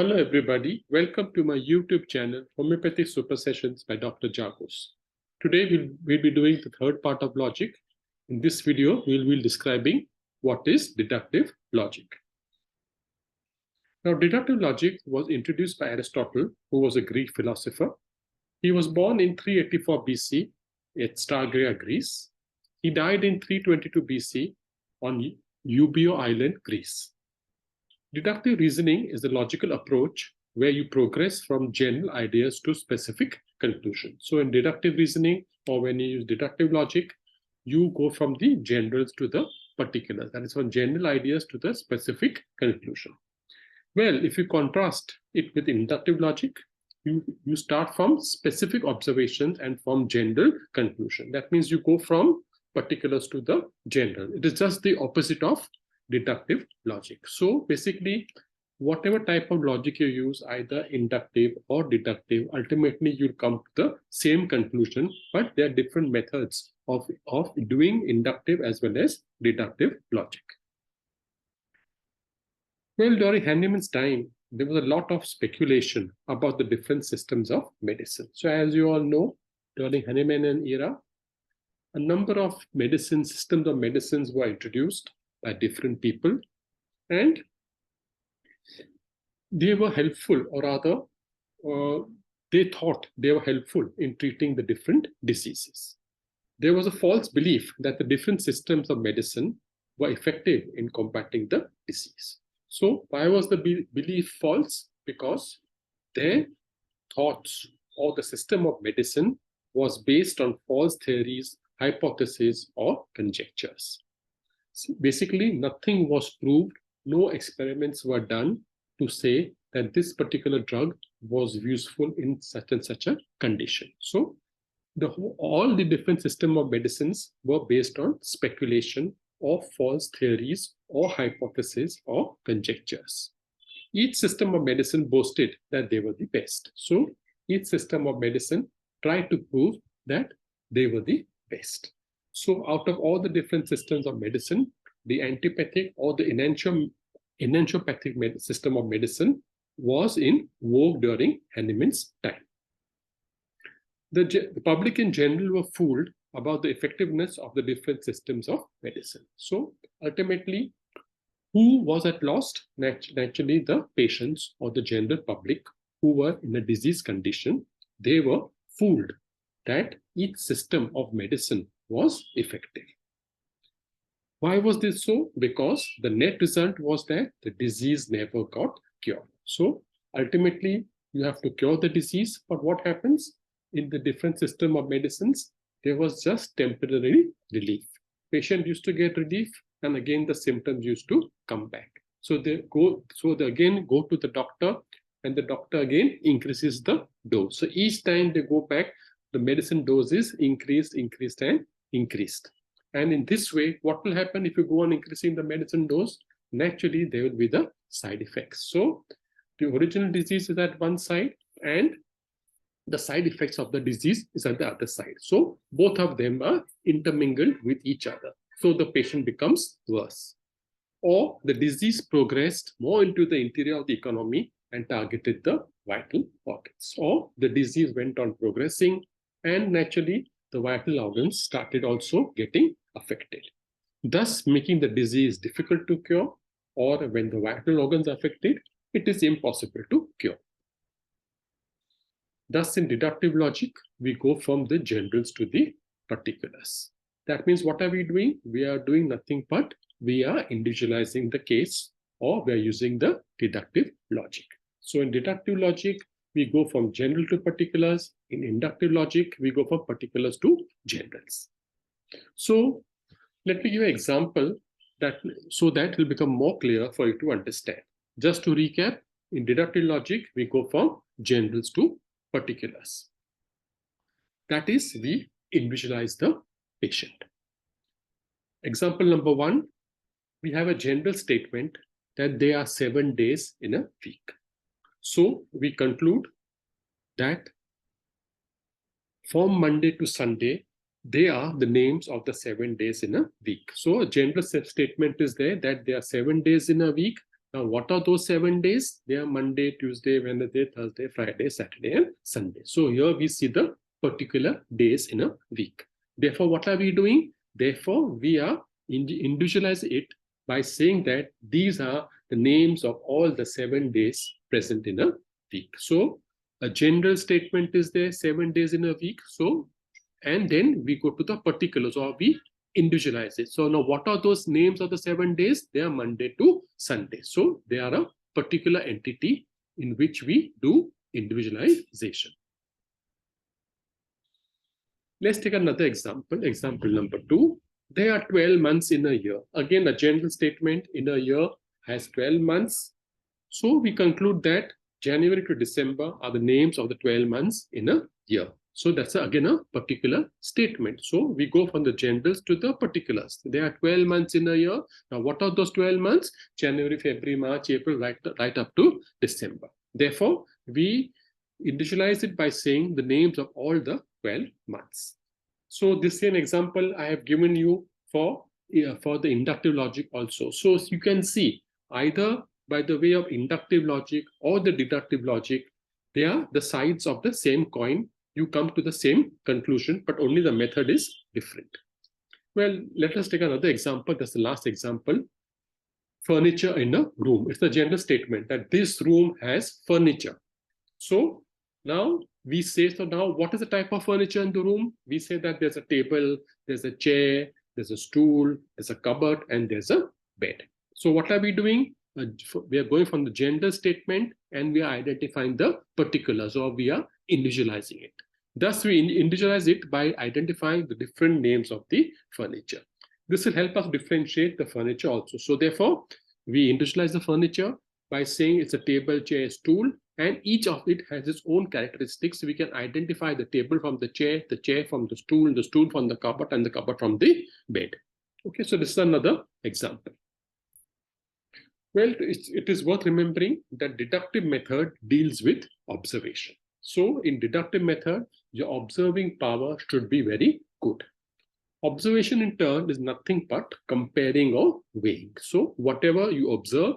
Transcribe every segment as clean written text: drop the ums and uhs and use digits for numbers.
Hello everybody, welcome to my YouTube channel Homoeopathy Super Sessions by Dr. Jagos. Today we'll be doing the third part of logic. In this video, we'll be describing what is deductive logic. Now, deductive logic was introduced by Aristotle, who was a Greek philosopher. He was born in 384 BC at Stargria, Greece. He died in 322 BC on Eubeo Island, Greece. Deductive reasoning is a logical approach where you progress from general ideas to specific conclusions. So in deductive reasoning, or when you use deductive logic, you go from the generals to the particulars. That is from general ideas to the specific conclusion. Well, if you contrast it with inductive logic, you start from specific observations and from general conclusion. That means you go from particulars to the general. It is just the opposite of deductive logic. So basically, whatever type of logic you use, either inductive or deductive, ultimately you'll come to the same conclusion, but there are different methods of doing inductive as well as deductive logic. Well, during Hahnemann's time, there was a lot of speculation about the different systems of medicine. So as you all know, during Hahnemannian era, a number of systems of medicines were introduced by different people, and they were helpful, or rather, they thought they were helpful in treating the different diseases. There was a false belief that the different systems of medicine were effective in combating the disease. So why was the belief false? Because their thoughts or the system of medicine was based on false theories, hypotheses, or conjectures. Basically, nothing was proved, no experiments were done to say that this particular drug was useful in such and such a condition. So all the different systems of medicines were based on speculation or false theories or hypotheses or conjectures. Each system of medicine boasted that they were the best. So each system of medicine tried to prove that they were the best. So out of all the different systems of medicine, the antipathic or the enantiopathic system of medicine was in vogue during Hahnemann's time. The public in general were fooled about the effectiveness of the different systems of medicine. So ultimately, who was at loss? Naturally, the patients or the general public who were in a disease condition, they were fooled that each system of medicine was effective. Why was this so? Because the net result was that the disease never got cured. So ultimately, you have to cure the disease, but what happens in the different system of medicines? There was just temporary relief. Patient used to get relief, and again the symptoms used to come back. So they again go to the doctor, and the doctor again increases the dose. So each time they go back, the medicine dose is increased, and increased. And in this way, what will happen if you go on increasing the medicine dose? Naturally, there will be the side effects. So the original disease is at one side, and the side effects of the disease is at the other side. So both of them are intermingled with each other. So the patient becomes worse. Or the disease progressed more into the interior of the economy and targeted the vital organs. Or the disease went on progressing, and naturally, the vital organs started also getting affected, thus making the disease difficult to cure, or when the vital organs are affected, it is impossible to cure. Thus, in deductive logic, we go from the generals to the particulars. That means what are we doing? We are doing nothing but we are individualizing the case, or we are using the deductive logic. So in deductive logic, we go from general to particulars. In inductive logic, we go from particulars to generals. So let me give you an example so that it will become more clear for you to understand. Just to recap, in deductive logic, we go from generals to particulars. That is, we individualize the patient. Example number one, we have a general statement that there are 7 days in a week. So we conclude that from Monday to Sunday, they are the names of the 7 days in a week. So a general statement is there that there are 7 days in a week. Now, what are those 7 days? They are Monday, Tuesday, Wednesday, Thursday, Friday, Saturday, and Sunday. So here we see the particular days in a week. Therefore, what are we doing? Therefore, we are individualizing it by saying that these are the names of all the 7 days present in a week. So a general statement is there, 7 days in a week. So, and then we go to the particulars, or we individualize it. So now what are those names of the 7 days? They are Monday to Sunday. So they are a particular entity in which we do individualization. Let's take another example. Example number 2. There are 12 months in a year. Again, a general statement in a year has 12 months. So we conclude that January to December are the names of the 12 months in a year. So that's again a particular statement. So we go from the generals to the particulars. There are 12 months in a year. Now, what are those 12 months? January, February, March, April, right up to December. Therefore, we individualize it by saying the names of all the 12 months. So this is an example I have given you for the inductive logic also. So you can see either by the way of inductive logic or the deductive logic, they are the sides of the same coin. You come to the same conclusion, but only the method is different. Well, let us take another example. That's the last example. Furniture in a room. It's the general statement that this room has furniture. So now we say, so now what is the type of furniture in the room? We say that there's a table, there's a chair, there's a stool, there's a cupboard, and there's a bed. So what are we doing? We are going from the general statement and we are identifying the particulars, or we are individualizing it. Thus, we individualize it by identifying the different names of the furniture. This will help us differentiate the furniture also. So therefore, we individualize the furniture by saying it's a table, chair, stool, and each of it has its own characteristics. So we can identify the table from the chair from the stool from the cupboard, and the cupboard from the bed. Okay, so this is another example. Well, it is worth remembering that deductive method deals with observation. So in deductive method, your observing power should be very good. Observation in turn is nothing but comparing or weighing. So whatever you observe,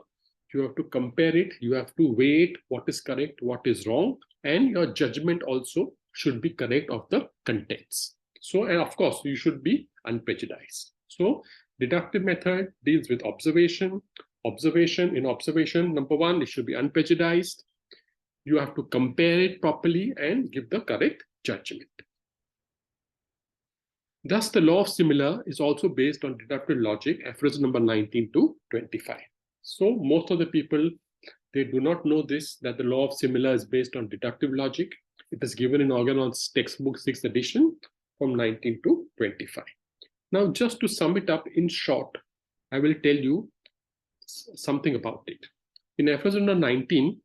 you have to compare it, you have to weigh it, what is correct, what is wrong, and your judgment also should be correct of the contents. So, and of course, you should be unprejudiced. So deductive method deals with observation. In observation, number 1, it should be unprejudiced. You have to compare it properly and give the correct judgment. Thus, the law of similar is also based on deductive logic, aphorism number 19 to 25. So most of the people, they do not know this, that the law of similar is based on deductive logic. It is given in Organon's textbook 6th edition from 19 to 25. Now, just to sum it up in short, I will tell you something about it. In aphorism number 19,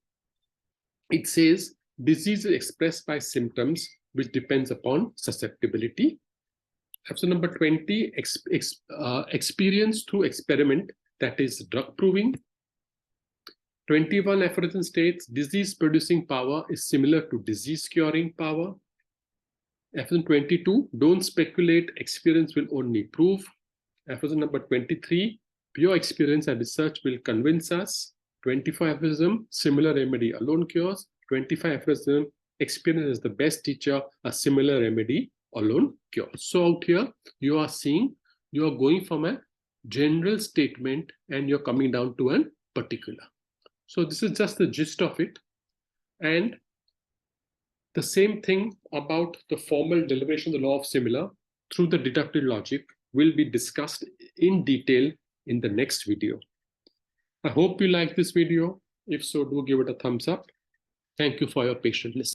it says disease is expressed by symptoms which depends upon susceptibility. Aphorism number 20, experience through experiment, that is drug proving. 21 aphorism states disease producing power is similar to disease curing power. Aphorism 22, don't speculate, experience will only prove. Aphorism number 23, pure experience and research will convince us. 25 aphorism, similar remedy alone cures. 25 aphorism, experience is the best teacher, a similar remedy alone cures. So out here, you are seeing, you are going from a general statement and you're coming down to a particular. So this is just the gist of it. And the same thing about the formal derivation of the law of similar through the deductive logic will be discussed in detail in the next video. I hope you like this video. If so, do give it a thumbs up. Thank you for your patient listening.